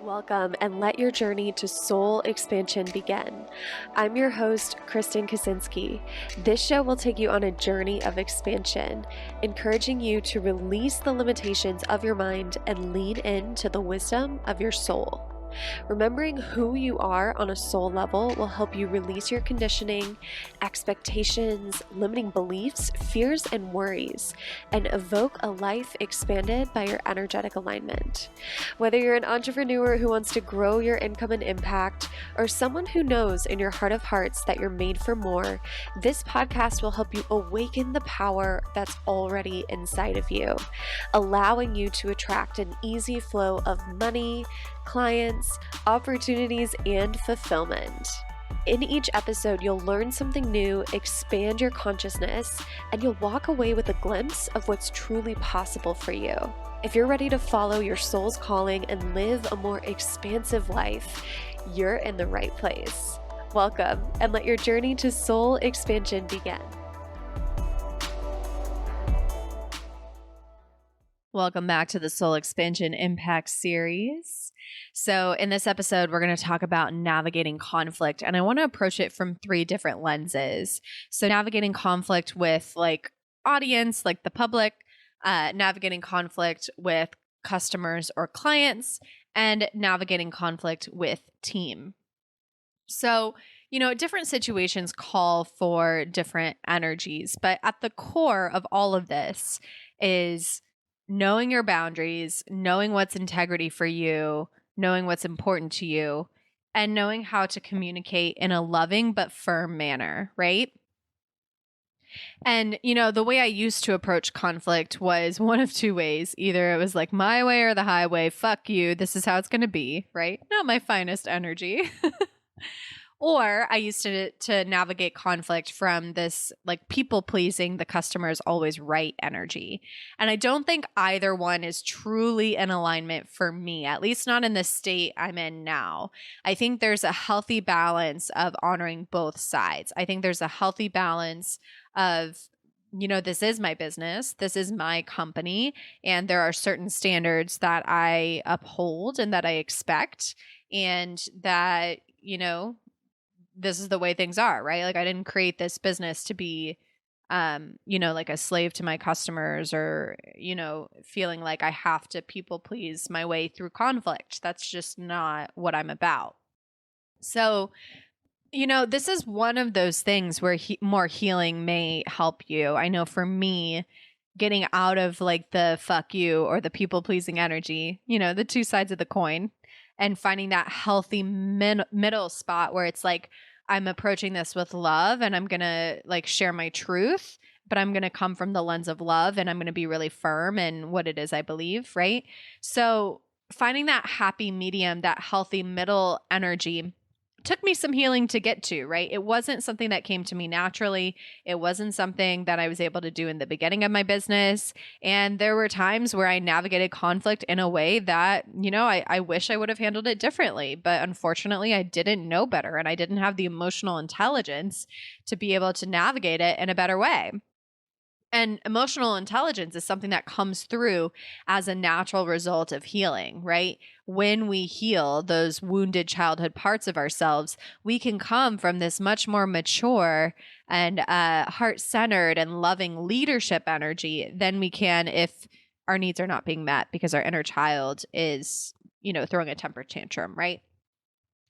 Welcome and let your journey to soul expansion begin. I'm your host, Kristen Kaczynski. This show will take you on a journey of expansion, encouraging you to release the limitations of your mind and lean into the wisdom of your soul. Remembering who you are on a soul level will help you release your conditioning, expectations, limiting beliefs, fears, and worries, and evoke a life expanded by your energetic alignment. Whether you're an entrepreneur who wants to grow your income and impact, or someone who knows in your heart of hearts that you're made for more, this podcast will help you awaken the power that's already inside of you, allowing you to attract an easy flow of money, clients, opportunities, and fulfillment. In each episode, you'll learn something new, expand your consciousness, and you'll walk away with a glimpse of what's truly possible for you. If you're ready to follow your soul's calling and live a more expansive life, you're in the right place. Welcome, and let your journey to soul expansion begin. Welcome back to the Soul Expansion Impact series. So in this episode, we're going to talk about navigating conflict, and I want to approach it from three different lenses. So navigating conflict with audience, like the public, navigating conflict with customers or clients, and navigating conflict with team. So, different situations call for different energies, but at the core of all of this is knowing your boundaries, knowing what's integrity for you, knowing what's important to you, and knowing how to communicate in a loving but firm manner, right? And, the way I used to approach conflict was one of two ways. Either it was like my way or the highway, fuck you, this is how it's going to be, right? Not my finest energy. Or I used to navigate conflict from this people pleasing, the customer is always right energy. And I don't think either one is truly in alignment for me, at least not in the state I'm in now. I think there's a healthy balance of honoring both sides. I think there's a healthy balance of, this is my business, this is my company, and there are certain standards that I uphold and that I expect, and that, this is the way things are, right? I didn't create this business to be, a slave to my customers or, feeling like I have to people please my way through conflict. That's just not what I'm about. So, this is one of those things where more healing may help you. I know for me, getting out of the fuck you or the people pleasing energy, the two sides of the coin, and finding that healthy middle spot where it's I'm approaching this with love and I'm going to share my truth, but I'm going to come from the lens of love and I'm going to be really firm in what it is I believe, right? So finding that happy medium, that healthy middle energy took me some healing to get to, right? It wasn't something that came to me naturally. It wasn't something that I was able to do in the beginning of my business. And there were times where I navigated conflict in a way that, I wish I would have handled it differently. But unfortunately, I didn't know better and I didn't have the emotional intelligence to be able to navigate it in a better way. And emotional intelligence is something that comes through as a natural result of healing, right? When we heal those wounded childhood parts of ourselves, we can come from this much more mature and heart-centered and loving leadership energy than we can if our needs are not being met because our inner child is, throwing a temper tantrum, right?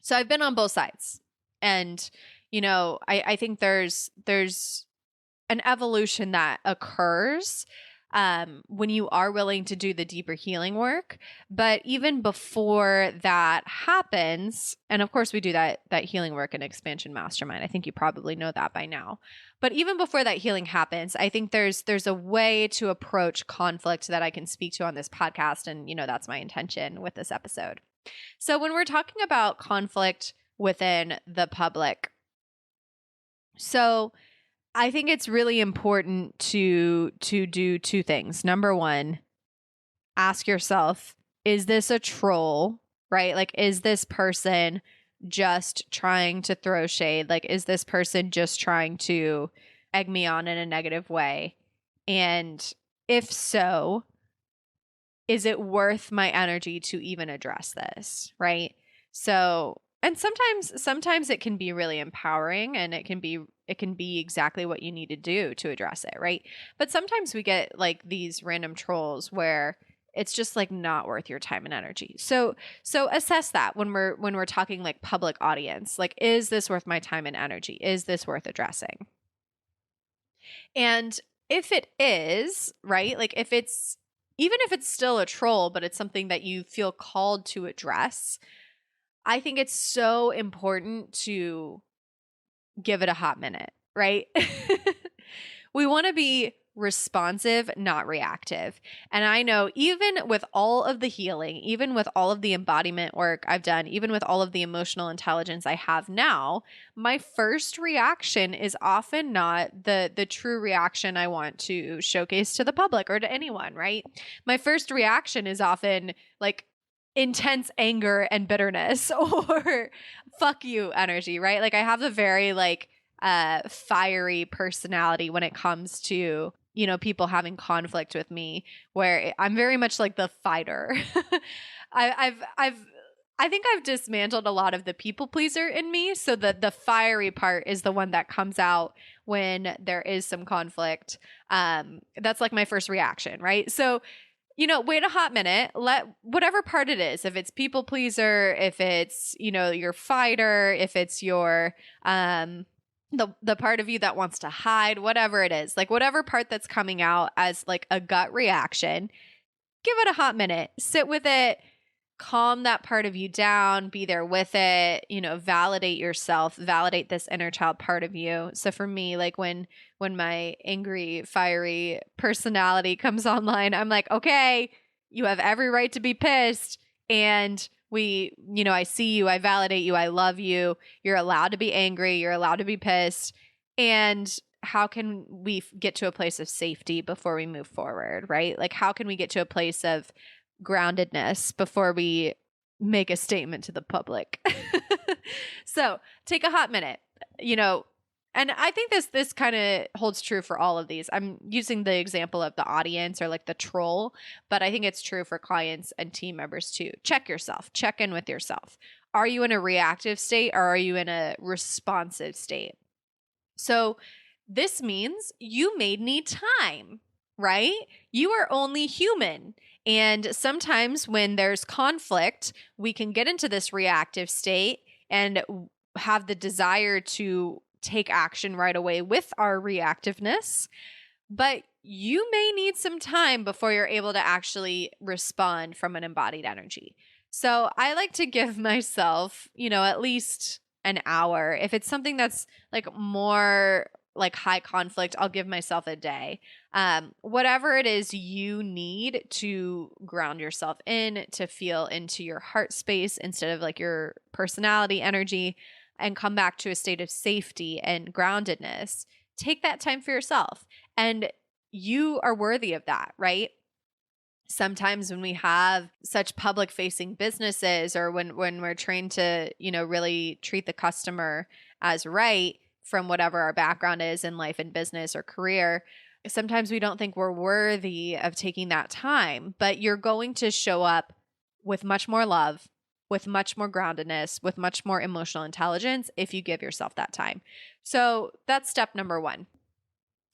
So I've been on both sides. And, I think there's an evolution that occurs when you are willing to do the deeper healing work. But even before that happens, and of course we do that healing work in Expansion Mastermind. I think you probably know that by now. But even before that healing happens, I think there's a way to approach conflict that I can speak to on this podcast. And, that's my intention with this episode. So when we're talking about conflict within the public, so I think it's really important to do two things. Number one, ask yourself, is this a troll, right? Is this person just trying to throw shade? Is this person just trying to egg me on in a negative way? And if so, is it worth my energy to even address this? Right. So, and sometimes it can be really empowering, and it can be exactly what you need to do to address it, right? But sometimes we get like these random trolls where it's just like not worth your time and energy. So assess that when we're talking like public audience. Like, is this worth my time and energy? Is this worth addressing? And if it is, right? Like if it's even if it's still a troll, but it's something that you feel called to address, I think it's so important to give it a hot minute, right? We want to be responsive, not reactive. And I know even with all of the healing, even with all of the embodiment work I've done, even with all of the emotional intelligence I have now, my first reaction is often not the true reaction I want to showcase to the public or to anyone, right? My first reaction is often like intense anger and bitterness or fuck you energy, right? Like I have a very like fiery personality when it comes to, you know, people having conflict with me, where I'm very much like the fighter. I think I've dismantled a lot of the people pleaser in me, so that the fiery part is the one that comes out when there is some conflict. That's like my first reaction, right? So, you know, wait a hot minute, let whatever part it is, if it's people pleaser, if it's, you know, your fighter, if it's your the part of you that wants to hide, whatever it is, like whatever part that's coming out as like a gut reaction, give it a hot minute, sit with it, calm that part of you down, be there with it, you know, validate yourself, validate this inner child part of you. So for me, like when my angry, fiery personality comes online, I'm like, okay, you have every right to be pissed. And you know, I see you, I validate you, I love you. You're allowed to be angry, you're allowed to be pissed. And how can we get to a place of safety before we move forward, right? Like, how can we get to a place of groundedness before we make a statement to the public? So take a hot minute, you know, and I think this kind of holds true for all of these. I'm using the example of the audience or like the troll, but I think it's true for clients and team members too. Check yourself, check in with yourself. Are you in a reactive state or are you in a responsive state? So this means you may need time, right? You are only human. And sometimes when there's conflict, we can get into this reactive state and have the desire to take action right away with our reactiveness. But you may need some time before you're able to actually respond from an embodied energy. So I like to give myself, you know, at least an hour. If it's something that's like more like high conflict, I'll give myself a day. Whatever it is you need to ground yourself in, to feel into your heart space instead of like your personality energy, and come back to a state of safety and groundedness, take that time for yourself. And you are worthy of that, right? Sometimes when we have such public facing businesses, or when we're trained to, you know, really treat the customer as right from whatever our background is in life and business or career, sometimes we don't think we're worthy of taking that time. But you're going to show up with much more love, with much more groundedness, with much more emotional intelligence if you give yourself that time. So that's step number 1.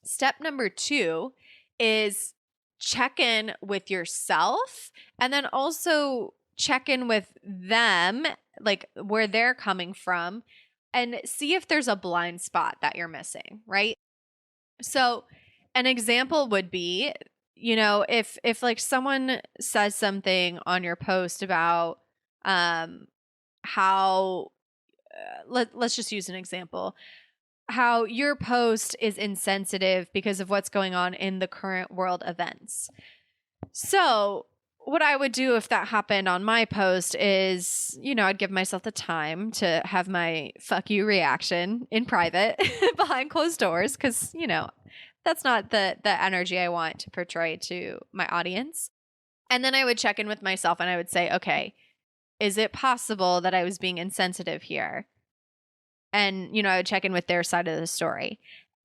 Step number 2 is check in with yourself, and then also check in with them, like where they're coming from, and see if there's a blind spot that you're missing, right? So an example would be, you know, if like someone says something on your post about how let's just use an example, how your post is insensitive because of what's going on in the current world events. So what I would do if that happened on my post is, you know, I'd give myself the time to have my fuck you reaction in private behind closed doors, because, you know, that's not the energy I want to portray to my audience. And then I would check in with myself and I would say, okay, is it possible that I was being insensitive here? And, you know, I would check in with their side of the story.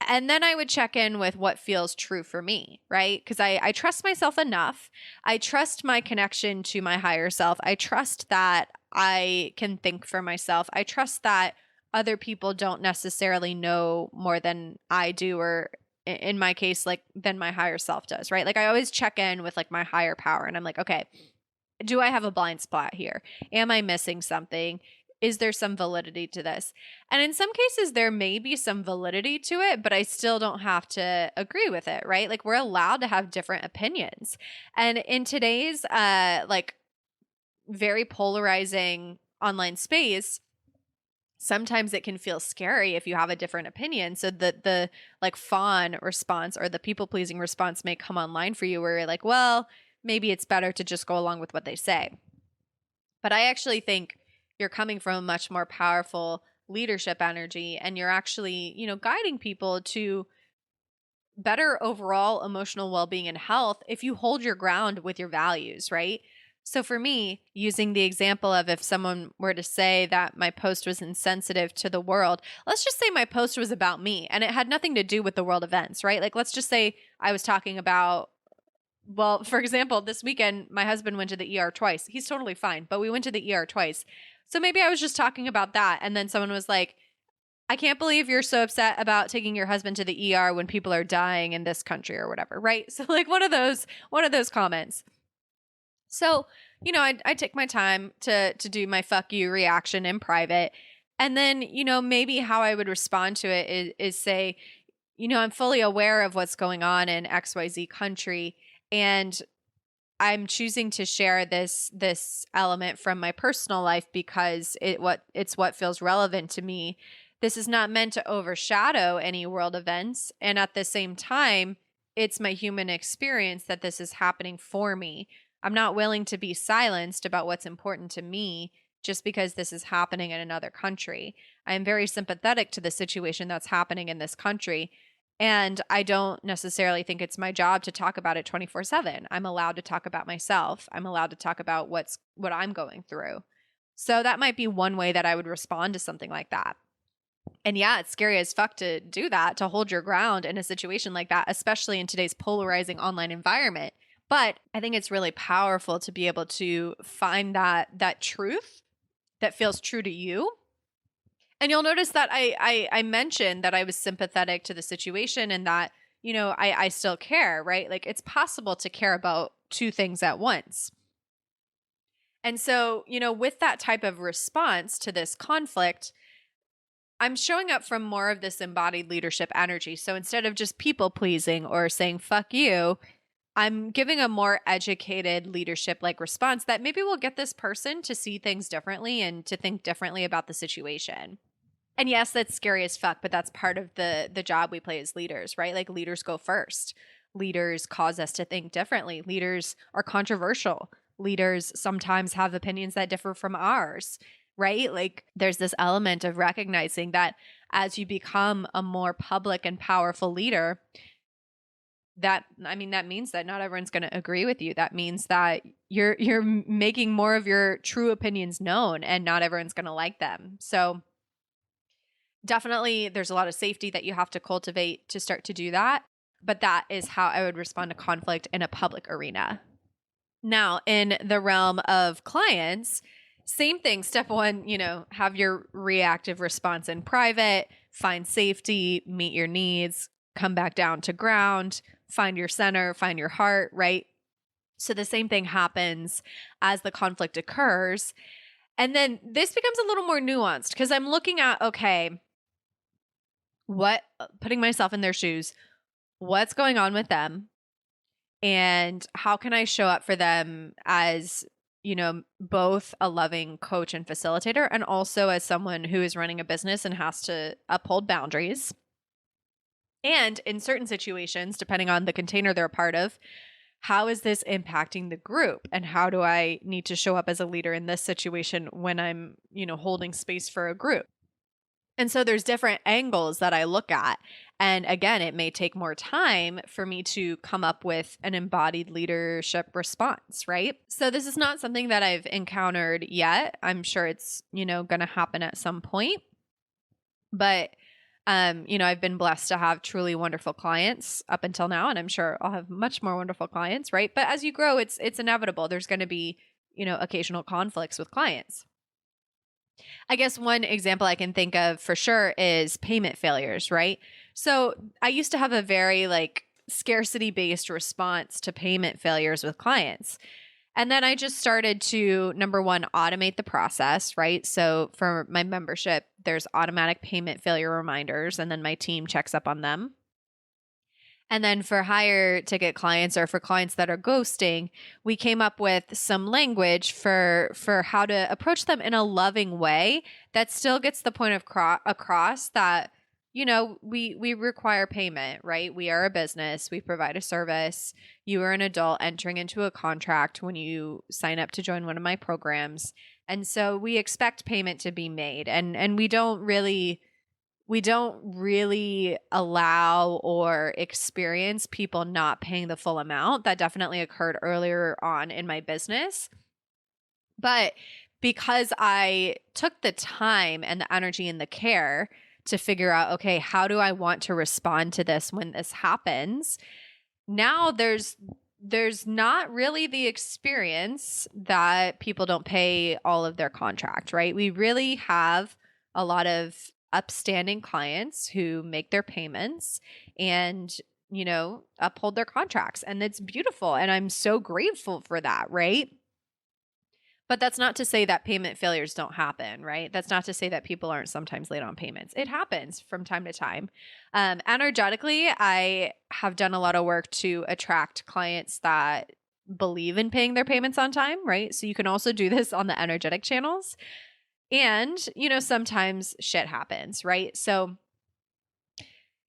And then I would check in with what feels true for me, right? Because I trust myself enough. I trust my connection to my higher self. I trust that I can think for myself. I trust that other people don't necessarily know more than I do, or in my case, like than my higher self does, right? Like I always check in with like my higher power and I'm like, okay, do I have a blind spot here? Am I missing something? Is there some validity to this? And in some cases, there may be some validity to it, but I still don't have to agree with it, right? Like we're allowed to have different opinions. And in today's like very polarizing online space, sometimes it can feel scary if you have a different opinion. So the like fawn response or the people pleasing response may come online for you where you're like, well, maybe it's better to just go along with what they say. But I actually think you're coming from a much more powerful leadership energy, and you're actually, guiding people to better overall emotional well-being and health if you hold your ground with your values, right? So for me, using the example of if someone were to say that my post was insensitive to the world, let's just say my post was about me and it had nothing to do with the world events, right? Like let's just say I was talking about, well, for example, this weekend, my husband went to the ER twice. He's totally fine, but we went to the ER twice. So maybe I was just talking about that. And then someone was like, I can't believe you're so upset about taking your husband to the ER when people are dying in this country or whatever, right? So like one of those comments. So, I take my time to do my fuck you reaction in private. And then, maybe how I would respond to it is say, I'm fully aware of what's going on in XYZ country. And I'm choosing to share this element from my personal life because it's what feels relevant to me. This is not meant to overshadow any world events, and at the same time, it's my human experience that this is happening for me. I'm not willing to be silenced about what's important to me just because this is happening in another country. I am very sympathetic to the situation that's happening in this country. And I don't necessarily think it's my job to talk about it 24/7. I'm allowed to talk about myself. I'm allowed to talk about what I'm going through. So that might be one way that I would respond to something like that. And yeah, it's scary as fuck to do that, to hold your ground in a situation like that, especially in today's polarizing online environment. But I think it's really powerful to be able to find that truth that feels true to you. And you'll notice that I mentioned that I was sympathetic to the situation and that, I still care, right? Like it's possible to care about two things at once. And so, with that type of response to this conflict, I'm showing up from more of this embodied leadership energy. So instead of just people pleasing or saying, fuck you, I'm giving a more educated leadership like response that maybe will get this person to see things differently and to think differently about the situation. And yes, that's scary as fuck, but that's part of the job we play as leaders, right? Like leaders go first. Leaders cause us to think differently. Leaders are controversial. Leaders sometimes have opinions that differ from ours, right? Like there's this element of recognizing that as you become a more public and powerful leader, that means that not everyone's going to agree with you. That means that you're making more of your true opinions known and not everyone's going to like them. So definitely there's a lot of safety that you have to cultivate to start to do that. But that is how I would respond to conflict in a public arena. Now, in the realm of clients, same thing. Step one, have your reactive response in private, find safety, meet your needs, come back down to ground, find your center, find your heart, right? So the same thing happens as the conflict occurs. And then this becomes a little more nuanced because I'm looking at, okay, putting myself in their shoes, what's going on with them? And how can I show up for them as, both a loving coach and facilitator, and also as someone who is running a business and has to uphold boundaries? And in certain situations, depending on the container they're a part of, how is this impacting the group? And how do I need to show up as a leader in this situation when I'm, holding space for a group? And so there's different angles that I look at. And again, it may take more time for me to come up with an embodied leadership response, right? So this is not something that I've encountered yet. I'm sure it's, going to happen at some point. But I've been blessed to have truly wonderful clients up until now, and I'm sure I'll have much more wonderful clients, right? But as you grow, it's inevitable. There's going to be, occasional conflicts with clients. I guess one example I can think of for sure is payment failures, right? So I used to have a very scarcity based response to payment failures with clients. And then I just started to, number one, automate the process, right? So for my membership, there's automatic payment failure reminders, and then my team checks up on them. And then for higher ticket clients or for clients that are ghosting, we came up with some language for how to approach them in a loving way that still gets the point of across that, we require payment, right? We are a business. We provide a service. You are an adult entering into a contract when you sign up to join one of my programs. And so we expect payment to be made. And we don't really allow or experience people not paying the full amount. That definitely occurred earlier on in my business. But because I took the time and the energy and the care to figure out, okay, how do I want to respond to this when this happens? Now there's not really the experience that people don't pay all of their contract, right? We really have a lot of upstanding clients who make their payments and, uphold their contracts. And it's beautiful. And I'm so grateful for that, right? But that's not to say that payment failures don't happen, right? That's not to say that people aren't sometimes late on payments. It happens from time to time. Energetically, I have done a lot of work to attract clients that believe in paying their payments on time, right? So you can also do this on the energetic channels. And, sometimes shit happens, right? So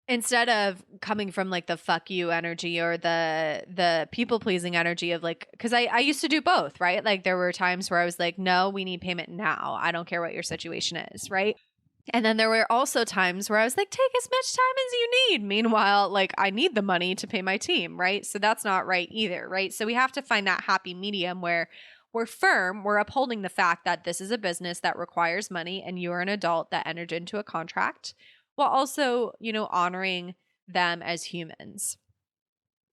instead of coming from the fuck you energy or the people pleasing energy of because I used to do both, right? There were times where I was like, no, we need payment now. I don't care what your situation is, right? And then there were also times where I was like, take as much time as you need. Meanwhile, I need the money to pay my team, right? So that's not right either, right? So we have to find that happy medium where we're firm, we're upholding the fact that this is a business that requires money and you're an adult that entered into a contract, while also, honoring them as humans.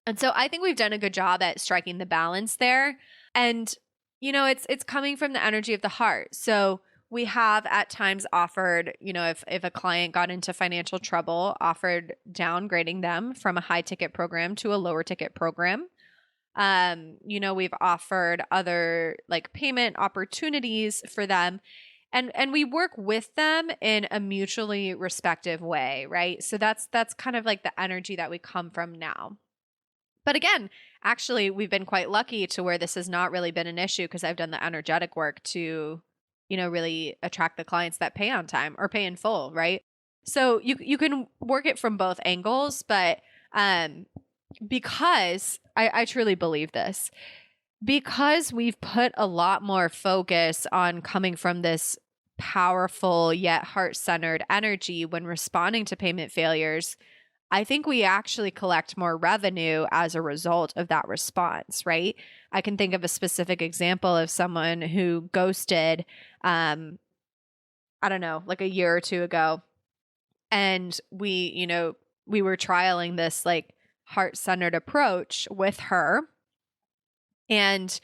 And so I think we've done a good job at striking the balance there. And, it's coming from the energy of the heart. So we have at times offered, if a client got into financial trouble, offered downgrading them from a high ticket program to a lower ticket program. We've offered other payment opportunities for them. And we work with them in a mutually respective way, right? So that's kind of the energy that we come from now. But again, actually, we've been quite lucky to where this has not really been an issue because I've done the energetic work to, really attract the clients that pay on time or pay in full, right? So you can work it from both angles, but because I truly believe this, because we've put a lot more focus on coming from this powerful yet heart-centered energy when responding to payment failures, I think we actually collect more revenue as a result of that response, right? I can think of a specific example of someone who ghosted, I don't know, a year or two ago. And we were trialing this heart-centered approach with her. And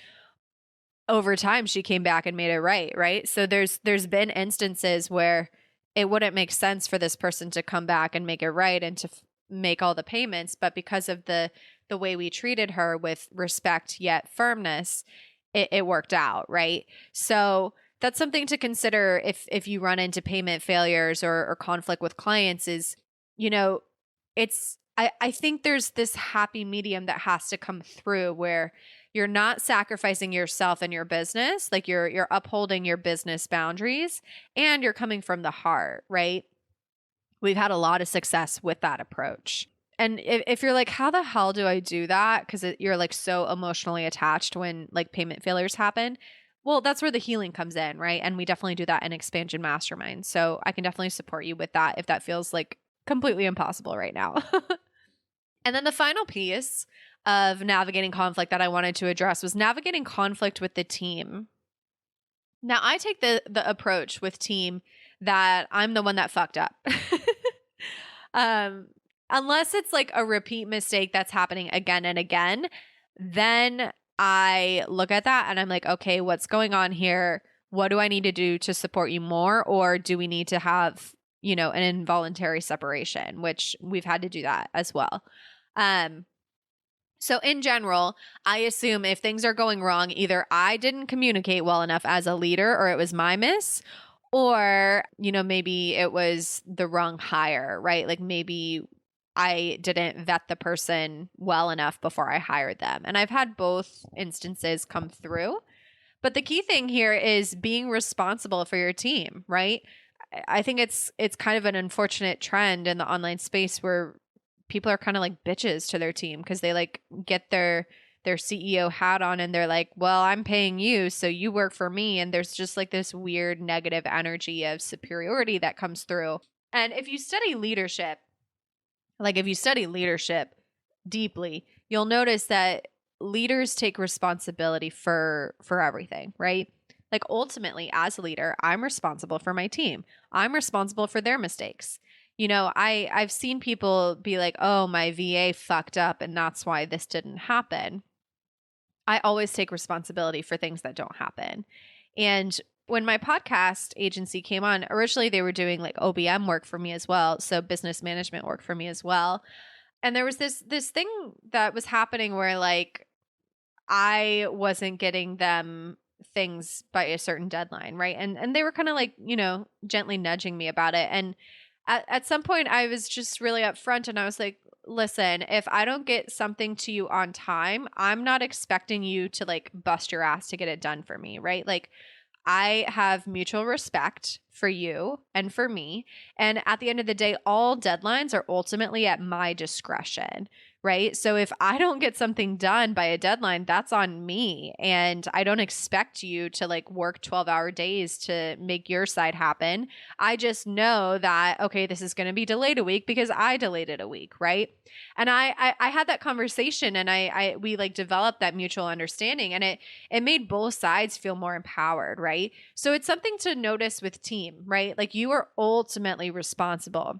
over time, she came back and made it right? So there's been instances where it wouldn't make sense for this person to come back and make it right and to make all the payments, but because of the way we treated her with respect yet firmness, it worked out, right? So that's something to consider if you run into payment failures or conflict with clients is, I think there's this happy medium that has to come through where you're not sacrificing yourself and your business, you're upholding your business boundaries and you're coming from the heart, right? We've had a lot of success with that approach. And if you're like, how the hell do I do that? Because you're so emotionally attached when payment failures happen. Well, that's where the healing comes in, right? And we definitely do that in Expansion Mastermind. So I can definitely support you with that if that feels completely impossible right now. And then the final piece of navigating conflict that I wanted to address was navigating conflict with the team. Now, I take the approach with team that I'm the one that fucked up. Unless it's like a repeat mistake that's happening again and again, then I look at that and I'm like, okay, what's going on here? What do I need to do to support you more? Or do we need to have, an involuntary separation, which we've had to do that as well. So in general, I assume if things are going wrong, either I didn't communicate well enough as a leader or it was my miss, or, maybe it was the wrong hire, right? Like maybe I didn't vet the person well enough before I hired them. And I've had both instances come through. But the key thing here is being responsible for your team, right? I think it's kind of an unfortunate trend in the online space where people are kind of like bitches to their team because they like get their CEO hat on and they're like, well, I'm paying you, so you work for me. And there's just like this weird negative energy of superiority that comes through. And if you study leadership deeply, you'll notice that leaders take responsibility for everything, right? Like ultimately, as a leader, I'm responsible for my team. I'm responsible for their mistakes. I've seen people be like, oh, my VA fucked up and that's why this didn't happen. I always take responsibility for things that don't happen. And when my podcast agency came on, originally they were doing like OBM work for me as well. So business management work for me as well. And there was this thing that was happening where like I wasn't getting them things by a certain deadline, right? And they were kind of like, gently nudging me about it. And at some point I was just really upfront and I was like, listen, if I don't get something to you on time, I'm not expecting you to like bust your ass to get it done for me, right? Like I have mutual respect for you and for me. And at the end of the day, all deadlines are ultimately at my discretion, right? So if I don't get something done by a deadline, that's on me. And I don't expect you to like work 12-hour days to make your side happen. I just know that, okay, this is going to be delayed a week because I delayed it a week, right? And I had that conversation and we like developed that mutual understanding and it made both sides feel more empowered, right? So it's something to notice with team, right? Like you are ultimately responsible.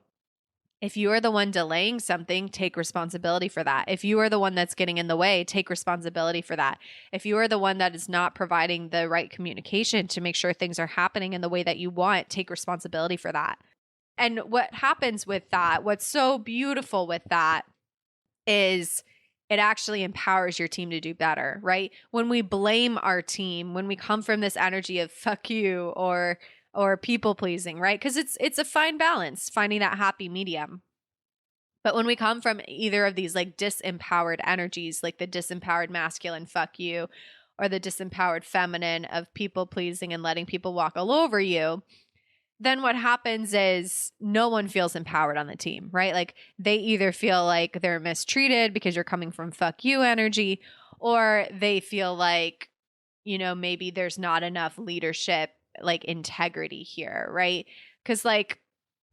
If you are the one delaying something, take responsibility for that. If you are the one that's getting in the way, take responsibility for that. If you are the one that is not providing the right communication to make sure things are happening in the way that you want, take responsibility for that. And what happens with that, what's so beautiful with that is it actually empowers your team to do better, right? When we blame our team, when we come from this energy of fuck you or people pleasing, right? Because it's a fine balance, finding that happy medium. But when we come from either of these like disempowered energies, like the disempowered masculine fuck you or the disempowered feminine of people pleasing and letting people walk all over you, then what happens is no one feels empowered on the team, right? Like they either feel like they're mistreated because you're coming from fuck you energy, or they feel like, maybe there's not enough leadership, like integrity here, right? Because like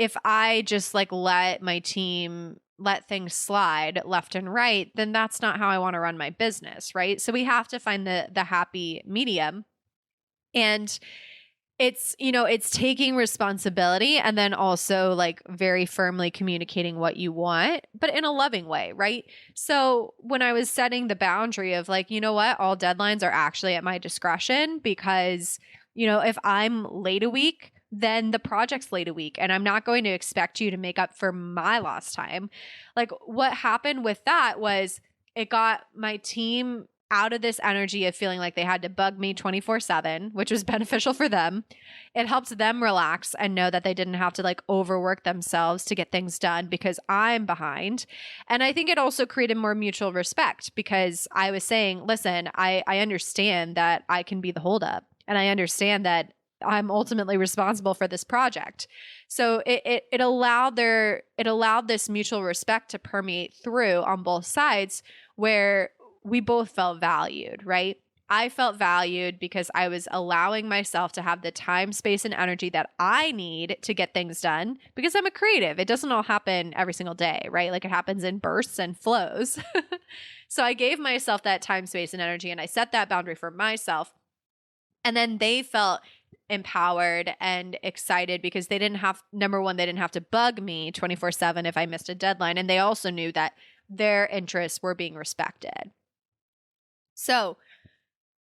if I just like let my team let things slide left and right, then that's not how I want to run my business, right? So we have to find the happy medium. And it's taking responsibility and then also like very firmly communicating what you want, but in a loving way, right? So when I was setting the boundary of like, you know what, all deadlines are actually at my discretion because, if I'm late a week, then the project's late a week and I'm not going to expect you to make up for my lost time. Like what happened with that was it got my team out of this energy of feeling like they had to bug me 24/7, which was beneficial for them. It helped them relax and know that they didn't have to like overwork themselves to get things done because I'm behind. And I think it also created more mutual respect because I was saying, listen, I understand that I can be the holdup and I understand that I'm ultimately responsible for this project. So it allowed this mutual respect to permeate through on both sides where we both felt valued, right? I felt valued because I was allowing myself to have the time, space, and energy that I need to get things done because I'm a creative. It doesn't all happen every single day, right? Like it happens in bursts and flows. So I gave myself that time, space, and energy, and I set that boundary for myself. And then they felt empowered and excited because they didn't have, number one, they didn't have to bug me 24/7 if I missed a deadline. And they also knew that their interests were being respected. So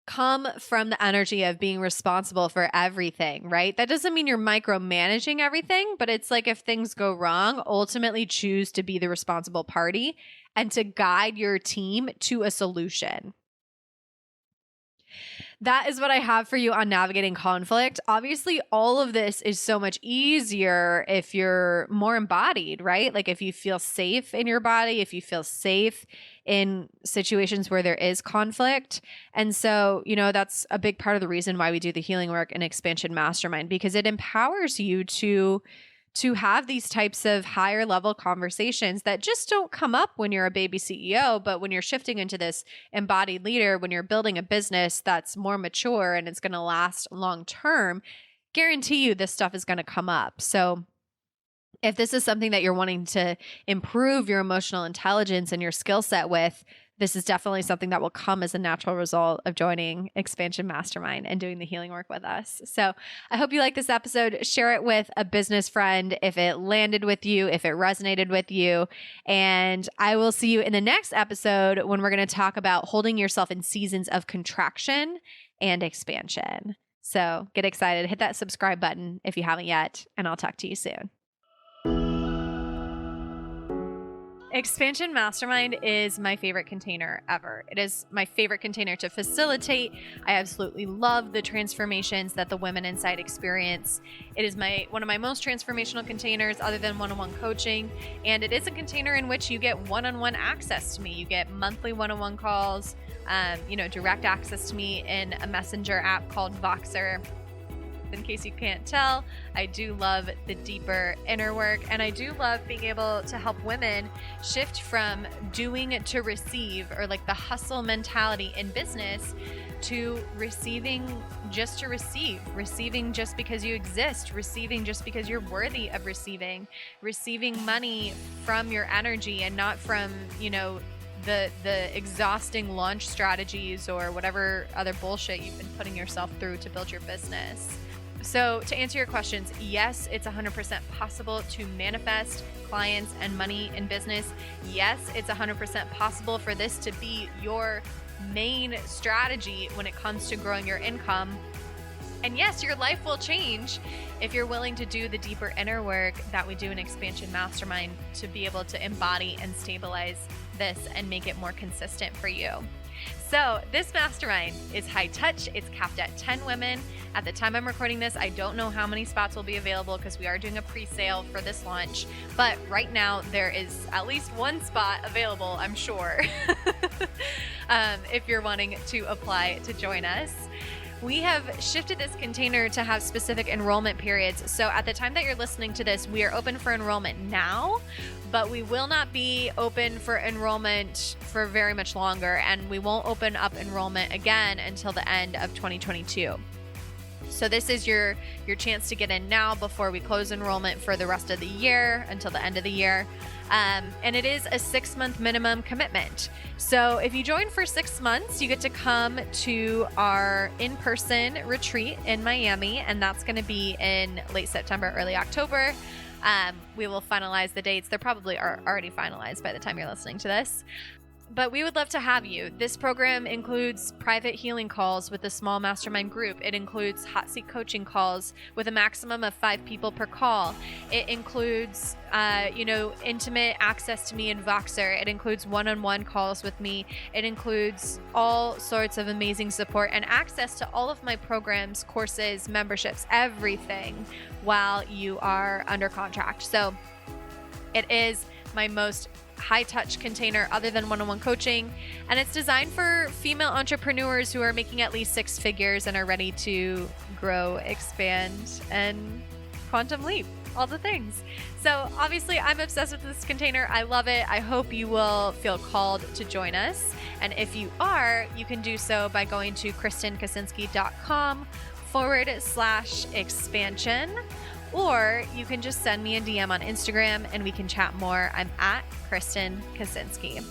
come from the energy of being responsible for everything, right? That doesn't mean you're micromanaging everything, but it's like if things go wrong, ultimately choose to be the responsible party and to guide your team to a solution. That is what I have for you on navigating conflict. Obviously, all of this is so much easier if you're more embodied, right? Like if you feel safe in your body, if you feel safe in situations where there is conflict. And so, that's a big part of the reason why we do the healing work and Expansion Mastermind, because it empowers you to have these types of higher level conversations that just don't come up when you're a baby CEO, but when you're shifting into this embodied leader, when you're building a business that's more mature and it's going to last long term, guarantee you this stuff is going to come up. So if this is something that you're wanting to improve your emotional intelligence and your skill set with, this is definitely something that will come as a natural result of joining Expansion Mastermind and doing the healing work with us. So I hope you like this episode. Share it with a business friend if it landed with you, if it resonated with you. And I will see you in the next episode when we're going to talk about holding yourself in seasons of contraction and expansion. So get excited. Hit that subscribe button if you haven't yet, and I'll talk to you soon. Expansion Mastermind is my favorite container ever. It is my favorite container to facilitate. I absolutely love the transformations that the women inside experience. It is one of my most transformational containers other than one-on-one coaching. And it is a container in which you get one-on-one access to me. You get monthly one-on-one calls, direct access to me in a messenger app called Voxer. In case you can't tell, I do love the deeper inner work, and I do love being able to help women shift from doing to receive, or like the hustle mentality in business, to receiving just to receive, receiving just because you exist, receiving just because you're worthy of receiving money from your energy and not from, the exhausting launch strategies or whatever other bullshit you've been putting yourself through to build your business. So to answer your questions, yes, it's 100% possible to manifest clients and money in business. Yes, it's 100% possible for this to be your main strategy when it comes to growing your income. And yes, your life will change if you're willing to do the deeper inner work that we do in Expansion Mastermind to be able to embody and stabilize this and make it more consistent for you. So this mastermind is high touch. It's capped at 10 women. At the time I'm recording this, I don't know how many spots will be available because we are doing a pre-sale for this launch. But right now there is at least one spot available, I'm sure, if you're wanting to apply to join us. We have shifted this container to have specific enrollment periods. So at the time that you're listening to this, we are open for enrollment now, but we will not be open for enrollment for very much longer. And we won't open up enrollment again until the end of 2022. So this is your chance to get in now before we close enrollment for the rest of the year until the end of the year. And it is a 6-month minimum commitment. So if you join for 6 months, you get to come to our in-person retreat in Miami, and that's going to be in late September, early October. We will finalize the dates. They're probably already finalized by the time you're listening to this. But we would love to have you. This program includes private healing calls with a small mastermind group. It includes hot seat coaching calls with a maximum of 5 people per call. It includes, intimate access to me in Voxer. It includes one-on-one calls with me. It includes all sorts of amazing support and access to all of my programs, courses, memberships, everything while you are under contract. So it is my most high-touch container other than one-on-one coaching, and it's designed for female entrepreneurs who are making at least 6 figures and are ready to grow, expand, and quantum leap, all the things. So obviously I'm obsessed with this container. I love it. I hope you will feel called to join us, and if you are, you can do so by going to KristenKaczynski.com/expansion. Or you can just send me a DM on Instagram and we can chat more. I'm at Kristen Kaczynski.